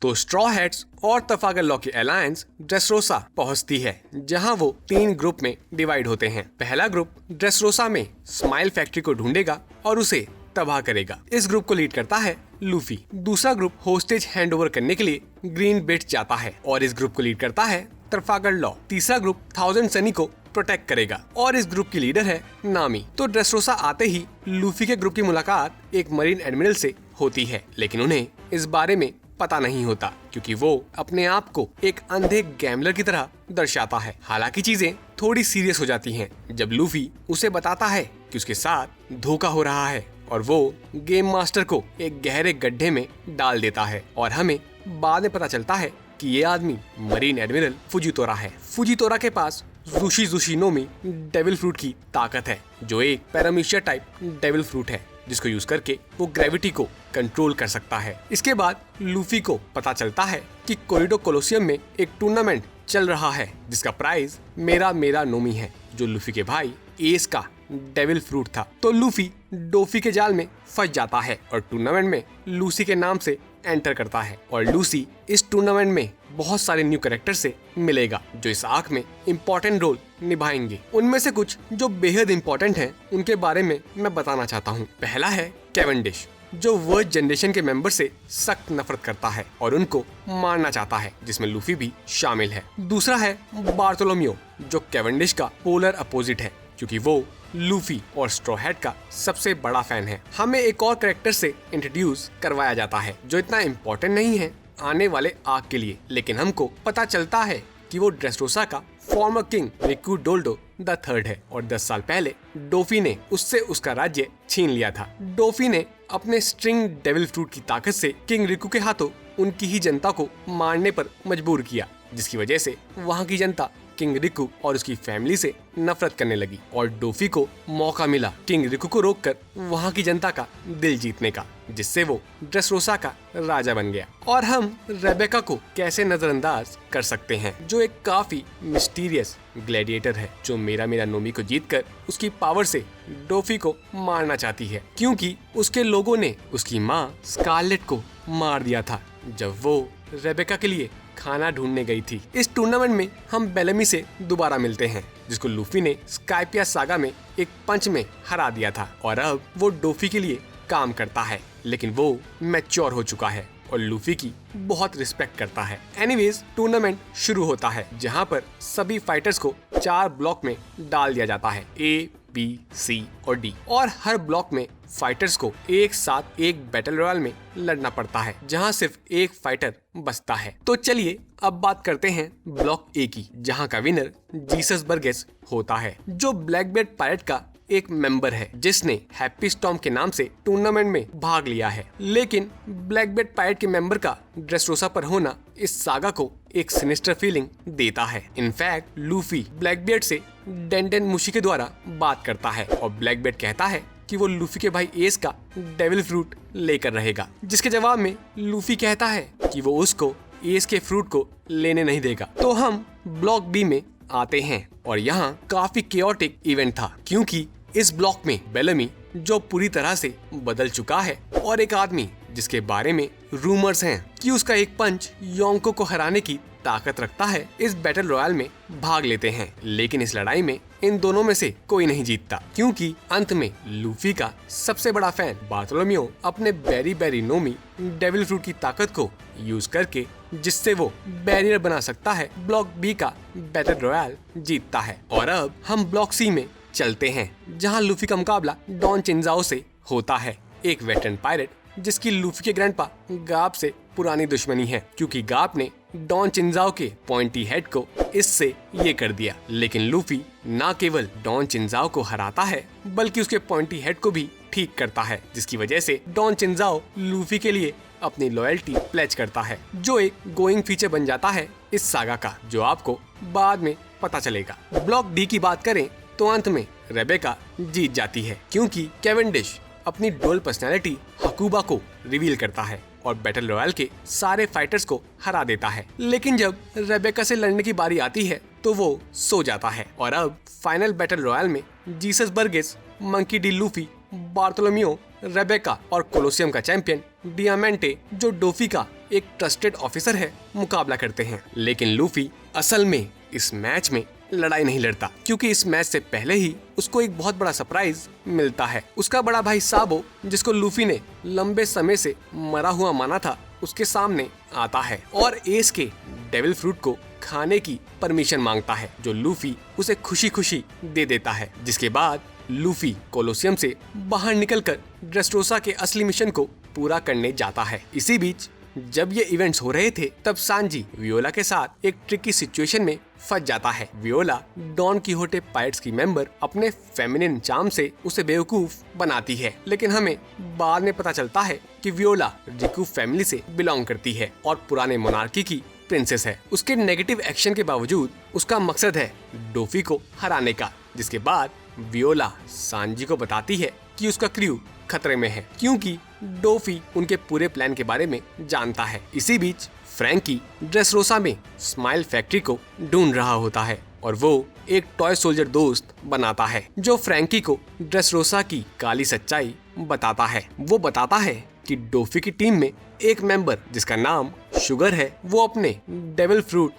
तो straw hats और ट्रफाल्गर law की अलायंस ड्रेसरोसा पहुंचती है, जहां वो 3 ग्रुप में डिवाइड होते हैं। पहला ग्रुप ड्रेसरोसा में स्माइल फैक्ट्री को ढूंढेगा और उसे तबाह करेगा। इस ग्रुप को लीड करता है लूफी। दूसरा ग्रुप होस्टेज हैंडओवर करने के लिए ग्रीन बेट जाता है और इस ग्रुप को लीड करता है ट्रफाल्गर लॉ। तीसरा ग्रुप 1000 सनी को प्रोटेक्ट करेगा और इस ग्रुप की लीडर है नामी। तो ड्रेसरोसा आते ही लूफी के ग्रुप की मुलाकात एक मरीन एडमिरल से होती है, लेकिन उन्हें इस बारे में पता नहीं होता क्योंकि वो अपने आप को एक अंधे गैम्बलर की तरह दर्शाता है। हालांकि चीजें थोड़ी सीरियस हो जाती हैं जब लूफी उसे बताता है कि उसके साथ धोखा हो रहा है और वो गेम मास्टर को एक गहरे गड्ढे में डाल देता है और हमें बाद में पता चलता है कि ये आदमी मरीन एडमिरल फुजितोरा है। फुजितोरा के पास जुशी नोमी डेविल फ्रूट की ताकत है, जो एक पैरामीशिया टाइप डेविल फ्रूट है जिसको यूज करके वो ग्रेविटी को कंट्रोल कर सकता है। इसके बाद लूफी को पता चलता है कि कोरिडो कोलोसियम में एक टूर्नामेंट चल रहा है जिसका प्राइज मेरा नोमी है, जो लूफी के भाई एस का डेविल फ्रूट था। तो लूफी डोफी के जाल में फंस जाता है और टूर्नामेंट में लूसी के नाम से एंटर करता है और लूसी इस टूर्नामेंट में बहुत सारे न्यू कैरेक्टर से मिलेगा जो इस आर्क में इम्पोर्टेंट रोल निभाएंगे। उनमें से कुछ जो बेहद इम्पोर्टेंट हैं उनके बारे में मैं बताना चाहता हूँ। पहला है कैवेंडिश, जो वर्स्ट जनरेशन के मेंबर से सख्त नफरत करता है और उनको मारना चाहता है, जिसमें लूफी भी शामिल है। दूसरा है बार्थोलोमियो, जो कैवेंडिश का पोलर अपोजिट है क्योंकि वो लूफी और स्ट्रॉ हैट का सबसे बड़ा फैन है। हमें एक और कैरेक्टर से इंट्रोड्यूस करवाया जाता है जो इतना इम्पोर्टेंट नहीं है आने वाले आर्क के लिए, लेकिन हमको पता चलता है कि वो ड्रेसरोसा का former king Riku Doldo the third है और 10 साल पहले डोफी ने उससे उसका राज्य छीन लिया था। डोफी ने अपने स्ट्रिंग डेविल फ्रूट की ताकत से किंग रिकू के हाथों उनकी ही जनता को मारने पर मजबूर किया, जिसकी वजह से वहाँ की जनता किंग रिकू और उसकी फैमिली से नफरत करने लगी और डोफी को मौका मिला किंग रिकू को रोककर वहाँ की जनता का दिल जीतने का, जिससे वो ड्रेसरोसा का राजा बन गया। और हम रेबेका को कैसे नजरअंदाज कर सकते हैं, जो एक काफी मिस्टीरियस ग्लैडिएटर है जो मेरा नोमी को जीतकर उसकी पावर से डोफी को मारना चाहती है, क्योंकि उसके लोगों ने उसकी माँ स्कारलेट को मार दिया था जब वो रेबेका के लिए खाना ढूंढने गई थी। इस टूर्नामेंट में हम बेलेमी से दोबारा मिलते हैं, जिसको लूफी ने स्काइपिया सागा में एक पंच में हरा दिया था और अब वो डोफी के लिए काम करता है, लेकिन वो मैच्योर हो चुका है और लूफी की बहुत रिस्पेक्ट करता है। एनीवेज टूर्नामेंट शुरू होता है जहां पर सभी फाइटर्स को 4 ब्लॉक में डाल दिया जाता है, A, B, C और D, और हर ब्लॉक में फाइटर्स को एक साथ एक बैटल रॉयल में लड़ना पड़ता है जहां सिर्फ एक फाइटर बचता है। तो चलिए अब बात करते हैं ब्लॉक A की, जहां का विनर जीसस बर्गेस होता है, जो ब्लैकबेट पायरेट का एक मेंबर है जिसने हैप्पी स्टॉर्म के नाम से टूर्नामेंट में भाग लिया है। लेकिन ब्लैकबेट पायरेट के मेंबर का ड्रेसरोसा पर होना इस सागा को एक सिनिस्टर फीलिंग देता है। इनफैक्ट लूफी ब्लैकबेट से डेंडेन मुशी के द्वारा बात करता है और ब्लैकबेट कहता है कि वो लूफी के भाई एस का डेविल फ्रूट लेकर रहेगा, जिसके जवाब में लूफी कहता है कि वो उसको एस के फ्रूट को लेने नहीं देगा। तो हम ब्लॉक बी में आते हैं और यहाँ काफी केओटिक इवेंट था, क्योंकि इस ब्लॉक में बेलेमी, जो पूरी तरह से बदल चुका है, और एक आदमी जिसके बारे में रूमर्स हैं कि उसका एक पंच योंको को हराने की ताकत रखता है, इस बैटल रॉयल में भाग लेते हैं। लेकिन इस लड़ाई में इन दोनों में से कोई नहीं जीतता, क्योंकि अंत में लूफी का सबसे बड़ा फैन बार्थोलोमियो अपने बेरी नोमी डेविल फ्रूट की ताकत को यूज करके, जिससे वो बैरियर बना सकता है, ब्लॉक बी का बैटल रॉयल जीतता है। और अब हम ब्लॉक सी में चलते हैं, जहां लूफी का मुकाबला डॉन चिंजाओ से होता है, एक वेटरन पायरेट जिसकी लूफी के ग्रैंडपा गाप से पुरानी दुश्मनी है, क्योंकि गाप ने डॉन चिंजाओ के पॉइंटी हेड को इससे ये कर दिया। लेकिन लूफी न केवल डॉन चिंजाओ को हराता है बल्कि उसके पॉइंटी हेड को भी ठीक करता है, जिसकी वजह से डॉन चिंजाओ लूफी के लिए अपनी लॉयल्टी प्लेज करता है, जो एक गोइंग फीचर बन जाता है इस सागा का, जो आपको बाद में पता चलेगा। ब्लॉक डी की बात करें तो अंत में रेबेका जीत जाती है, क्योंकि कैवेंडिश अपनी डुअल पर्सनैलिटी हकूबा को रिवील करता है और बैटल रॉयल के सारे फाइटर्स को हरा देता है। लेकिन जब रेबेका से लड़ने की बारी आती है तो वो सो जाता है और अब फाइनल बैटल रॉयल में Jesus Burgess, monkey D Luffy, Bartolomeu, Rebecca और कोलोसियम का चैंपियन डियामेंटे, जो डोफी का एक ट्रस्टेड ऑफिसर है, मुकाबला करते हैं। लेकिन लूफी असल में इस मैच में लड़ाई नहीं लड़ता, क्योंकि इस मैच से पहले ही उसको एक बहुत बड़ा सरप्राइज मिलता है। उसका बड़ा भाई साबो, जिसको लूफी ने लंबे समय से मरा हुआ माना था, उसके सामने आता है और एस के डेविल फ्रूट को खाने की परमिशन मांगता है, जो लूफी उसे खुशी खुशी दे देता है। जिसके बाद लूफी कोलोसियम से बाहर निकलकर ड्रेसरोसा के असली मिशन को पूरा करने जाता है। इसी बीच जब ये इवेंट्स हो रहे थे, तब सांजी वियोला के साथ एक ट्रिकी सिचुएशन में फंस जाता है। वियोला डॉन कीहोटे पायरेट्स की मेंबर अपने फेमिनिन चार्म से उसे बेवकूफ बनाती है, लेकिन हमें बाद में पता चलता है कि वियोला रिकू फैमिली से बिलोंग करती है और पुराने मोनार्की की प्रिंसेस है। उसके नेगेटिव एक्शन के बावजूद उसका मकसद है डोफी को हराने का। जिसके बाद वियोला सांजी को बताती है कि उसका क्रू खतरे में है, क्योंकि डोफी उनके पूरे प्लान के बारे में जानता है। इसी बीच फ्रैंकी ड्रेसरोसा में स्माइल फैक्ट्री को ढूंढ रहा होता है और वो एक टॉय सोल्जर दोस्त बनाता है, जो फ्रैंकी को ड्रेसरोसा की काली सच्चाई बताता है। वो बताता है कि डोफी की टीम में एक मेंबर, जिसका नाम शुगर है, वो अपने डेविल फ्रूट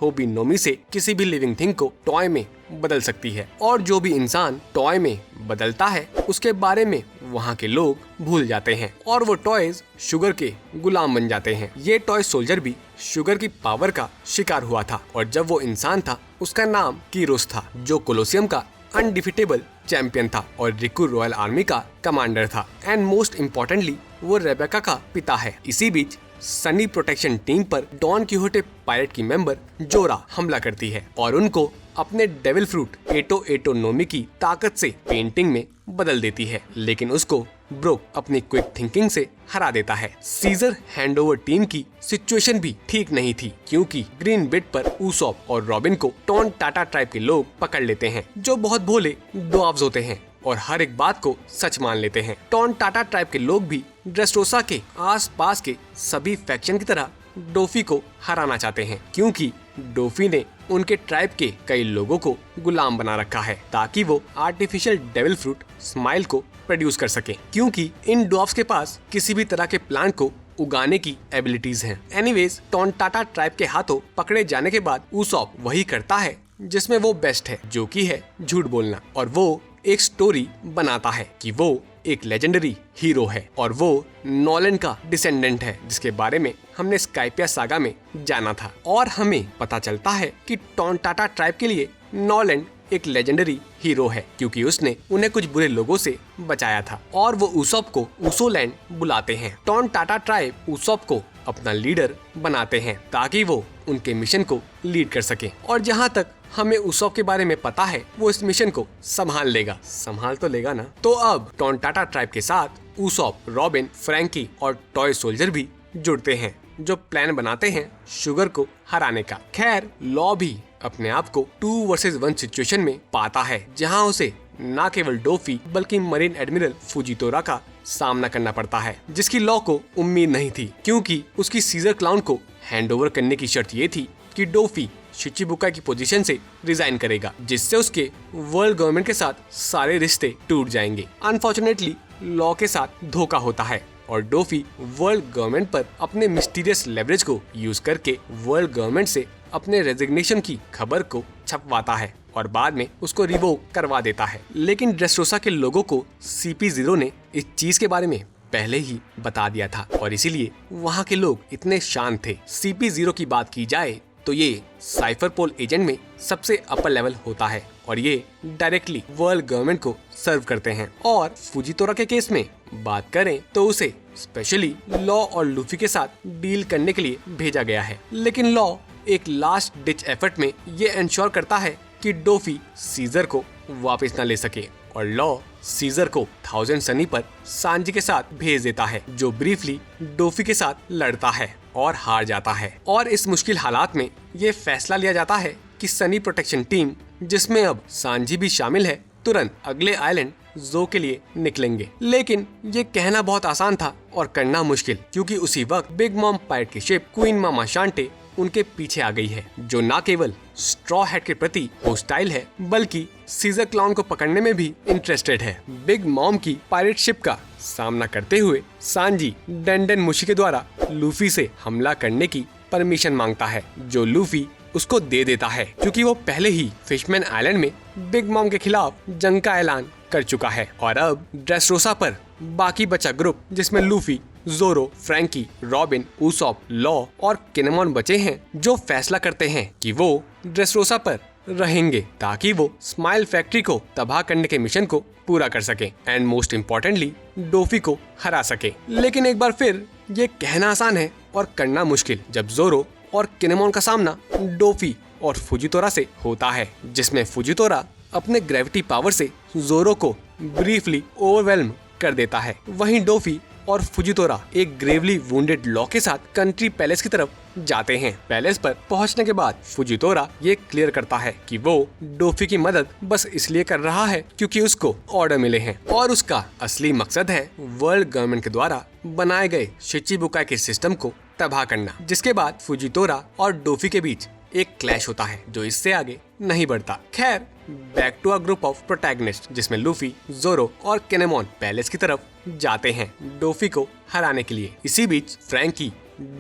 होबी नोमी से किसी भी लिविंग थिंग को टॉय में बदल सकती है, और जो भी इंसान टॉय में बदलता है उसके बारे में वहाँ के लोग भूल जाते हैं और वो टॉयज शुगर के गुलाम बन जाते हैं। ये टॉय सोल्जर भी शुगर की पावर का शिकार हुआ था, और जब वो इंसान था उसका नाम कीरोस था, जो कोलोसियम का अनडिफिटेबल चैंपियन था और रिकू रॉयल आर्मी का कमांडर था। एंड मोस्ट इम्पोर्टेंटली वो रेबेका का पिता है। इसी बीच सनी प्रोटेक्शन टीम पर डॉन कीहोटे पायरेट की मेंबर जोरा हमला करती है और उनको अपने डेविल फ्रूट एटो नोमी की ताकत से पेंटिंग में बदल देती है, लेकिन उसको ब्रोक अपनी क्विक थिंकिंग से हरा देता है। सीजर हैंडओवर टीम की सिचुएशन भी ठीक नहीं थी, क्योंकि ग्रीन बिट पर ऊसॉप और रॉबिन को टॉन टाटा ट्राइब के लोग पकड़ लेते हैं, जो बहुत भोले ड्वार्फ्स होते हैं और हर एक बात को सच मान लेते हैं। टॉन टाटा ट्राइब के लोग भी ड्रेसरोसा के आसपास के सभी फैक्शन की तरह डोफी को हराना चाहते हैं, क्योंकि डोफी ने उनके ट्राइब के कई लोगों को गुलाम बना रखा है ताकि वो आर्टिफिशियल डेविल फ्रूट स्माइल को प्रोड्यूस कर सके, क्योंकि इन ड्वार्फ्स के पास किसी भी तरह के प्लांट को उगाने की एबिलिटीज हैं। एनीवेज, टॉन टाटा ट्राइब के हाथों पकड़े जाने के बाद ऊसॉप वही करता है जिसमें वो बेस्ट है, जो कि है झूठ बोलना, और वो एक स्टोरी बनाता है कि वो एक लेजेंडरी हीरो है और वो नॉलन का डिसेंडेंट है, जिसके बारे में हमने स्काइपिया सागा में जाना था। और हमें पता चलता है कि टॉन टाटा ट्राइब के लिए नॉलन एक लेजेंडरी हीरो है, क्योंकि उसने उन्हें कुछ बुरे लोगों से बचाया था, और वो ऊसॉप को ऊसोलैंड बुलाते हैं। टॉन टाटा ट्राइब ऊसॉप को अपना लीडर बनाते हैं ताकि वो उनके मिशन को लीड कर सके, और जहाँ तक हमें ऊसॉप के बारे में पता है वो इस मिशन को संभाल तो लेगा ना। तो अब टॉन टाटा ट्राइब के साथ ऊसॉप, रॉबिन, फ्रैंकी और टॉय सोल्जर भी जुड़ते हैं, जो प्लान बनाते हैं शुगर को हराने का। खैर, लॉ भी अपने आप को 2 वर्सेस 1 सिचुएशन में पाता है, जहां उसे न केवल डोफी बल्कि मरीन एडमिरल फुजितोरा का सामना करना पड़ता है, जिसकी लॉ को उम्मीद नहीं थी, क्योंकि उसकी सीजर क्लाउन को हैंडओवर करने की शर्त ये थी कि डोफी शिचिबुका की पोजीशन से रिजाइन करेगा, जिससे उसके वर्ल्ड गवर्नमेंट के साथ सारे रिश्ते टूट जाएंगे। अनफॉर्चुनेटली लॉ के साथ धोखा होता है और डोफी वर्ल्ड गवर्नमेंट पर अपने मिस्टीरियस लेवरेज को यूज करके वर्ल्ड गवर्नमेंट से अपने रेजिग्नेशन की खबर को छपवाता है और बाद में उसको रिवोक करवा देता है। लेकिन ड्रेसरोसा के लोगों को CP0 ने इस चीज के बारे में पहले ही बता दिया था और इसीलिए वहाँ के लोग इतने शांत थे। CP0 की बात की जाए तो ये साइफरपोल एजेंट में सबसे अपर लेवल होता है और ये डायरेक्टली वर्ल्ड गवर्नमेंट को सर्व करते हैं। और फुजितोरा के केस में बात करें तो उसे स्पेशली लॉ और लूफी के साथ डील करने के लिए भेजा गया है, लेकिन लॉ एक लास्ट डिच एफर्ट में ये इंश्योर करता है कि डोफी सीजर को वापस न ले सके और लॉ सीजर को 1000 सनी पर सांजी के साथ भेज देता है, जो ब्रीफली डोफी के साथ लड़ता है और हार जाता है। और इस मुश्किल हालात में ये फैसला लिया जाता है कि सनी प्रोटेक्शन टीम, जिसमें अब सांजी भी शामिल है, तुरंत अगले आइलैंड जो के लिए निकलेंगे। लेकिन ये कहना बहुत आसान था और करना मुश्किल, क्योंकि उसी वक्त बिग मॉम पायरेट की शिप क्वीन मामा शांटे उनके पीछे आ गई है, जो न केवल स्ट्रॉ हैट के प्रति होस्टाइल है बल्कि सीजर क्लाउन को पकड़ने में भी इंटरेस्टेड है। बिग मॉम की पायरेट शिप का सामना करते हुए सांजी डेंडेन मुशी के द्वारा लूफी से हमला करने की परमिशन मांगता है, जो लूफी उसको दे देता है क्योंकि वो पहले ही फिशमैन आइलैंड में बिग मॉम के खिलाफ जंग का ऐलान कर चुका है। और अब ड्रेसरोसा पर बाकी बचा ग्रुप, जिसमें लूफी, जोरो, फ्रैंकी, रॉबिन, उसॉप, लॉ और किनेमॉन बचे हैं, जो फैसला करते हैं कि वो ड्रेसरोसा पर रहेंगे ताकि वो स्माइल फैक्ट्री को तबाह करने के मिशन को पूरा कर सके एंड मोस्ट इम्पोर्टेंटली डोफी को हरा सके। लेकिन एक बार फिर ये कहना आसान है और करना मुश्किल जब जोरो और किनेमॉन का सामना डोफी और फुजितोरा से होता है, जिसमें फुजितोरा अपने ग्रेविटी पावर से जोरो को ब्रीफली ओवरवेल्म कर देता है। वहीं डोफी और फुजितोरा एक ग्रेवली वुंडेड लॉ के साथ कंट्री पैलेस की तरफ जाते हैं। पैलेस पर पहुंचने के बाद फुजितोरा ये क्लियर करता है कि वो डोफी की मदद बस इसलिए कर रहा है क्योंकि उसको ऑर्डर मिले हैं और उसका असली मकसद है वर्ल्ड गवर्नमेंट के द्वारा बनाए गए शिचिबुकाई के सिस्टम को तबाह करना। जिसके बाद फुजितोरा और डोफी के बीच एक क्लैश होता है जो इससे आगे नहीं बढ़ता। खैर, back to a group of protagonist, जिसमें लूफी, जोरो और किनेमॉन पैलेस की तरफ जाते हैं डोफी को हराने के लिए। इसी बीच फ्रैंकी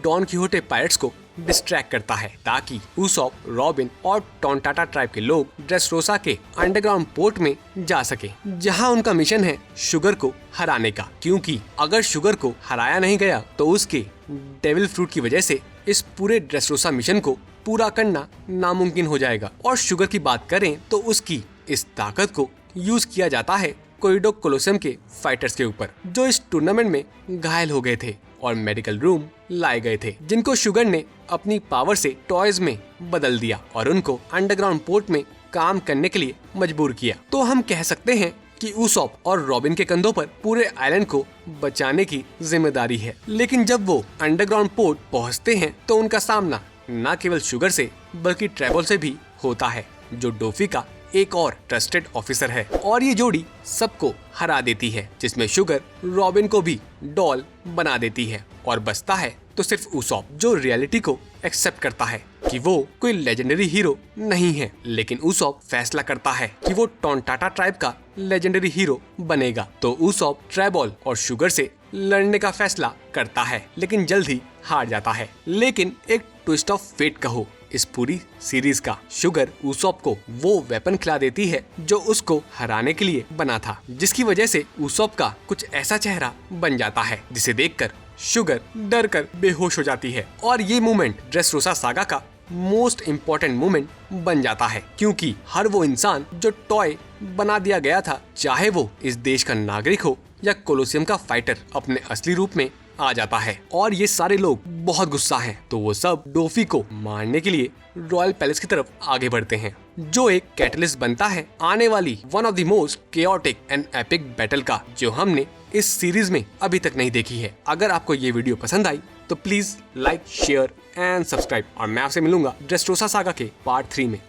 डॉन किहोटे पायरेट्स को डिस्ट्रैक्ट करता है ताकि उसॉप, रॉबिन और टोंटाटा ट्राइब के लोग ड्रेसरोसा के अंडरग्राउंड पोर्ट में जा सके, जहां उनका मिशन है शुगर को हराने का। क्योंकि अगर शुगर को हराया नहीं गया तो उसके डेविल फ्रूट की वजह से इस पूरे ड्रेसरोसा मिशन को पूरा करना नामुमकिन हो जाएगा। और शुगर की बात करें तो उसकी इस ताकत को यूज किया जाता है कोरिडो कोलोसियम के फाइटर्स के ऊपर, जो इस टूर्नामेंट में घायल हो गए थे और मेडिकल रूम लाए गए थे, जिनको शुगर ने अपनी पावर से टॉयज में बदल दिया और उनको अंडरग्राउंड पोर्ट में काम करने के लिए मजबूर किया। तो हम कह सकते हैं कि उसॉप और रॉबिन के कंधों पर पूरे आइलैंड को बचाने की जिम्मेदारी है। लेकिन जब वो अंडरग्राउंड पोर्ट पहुंचते हैं तो उनका सामना न केवल शुगर से बल्कि ट्रेबल से भी होता है, जो डोफी का एक और ट्रस्टेड ऑफिसर है। और ये जोड़ी सबको हरा देती है, जिसमें शुगर रॉबिन को भी डॉल बना देती है और बचता है तो सिर्फ उसॉप, जो रियलिटी को एक्सेप्ट करता है कि वो कोई लेजेंडरी हीरो नहीं है। लेकिन उसॉप फैसला करता है कि वो टोंटाटा ट्राइब का लेजेंडरी हीरो बनेगा। तो उसॉप ट्राइबल और शुगर से लड़ने का फैसला करता है, लेकिन जल्द ही हार जाता है। लेकिन एक ट्विस्ट ऑफ फेट कहो इस पूरी सीरीज का, शुगर उसॉप को वो वेपन खिला देती है जो उसको हराने के लिए बना था, जिसकी वजह से उसॉप का कुछ ऐसा चेहरा बन जाता है जिसे देखकर शुगर डर कर बेहोश हो जाती है। और ये मोमेंट ड्रेसरोसा सागा का मोस्ट इम्पोर्टेंट मोमेंट बन जाता है, क्योंकि हर वो इंसान जो टॉय बना दिया गया था, चाहे वो इस देश का नागरिक हो या कोलोसियम का फाइटर, अपने असली रूप में आ जाता है। और ये सारे लोग बहुत गुस्सा हैं, तो वो सब डोफी को मारने के लिए रॉयल पैलेस की तरफ आगे बढ़ते हैं, जो एक कैटलिस्ट बनता है आने वाली one of the most chaotic and epic battle का, जो हमने इस सीरीज में अभी तक नहीं देखी है। अगर आपको ये वीडियो पसंद आई तो please like, share and subscribe, और मैं आपसे मिलूंगा ड्रेसरोसा सागा के पार्ट 3 में।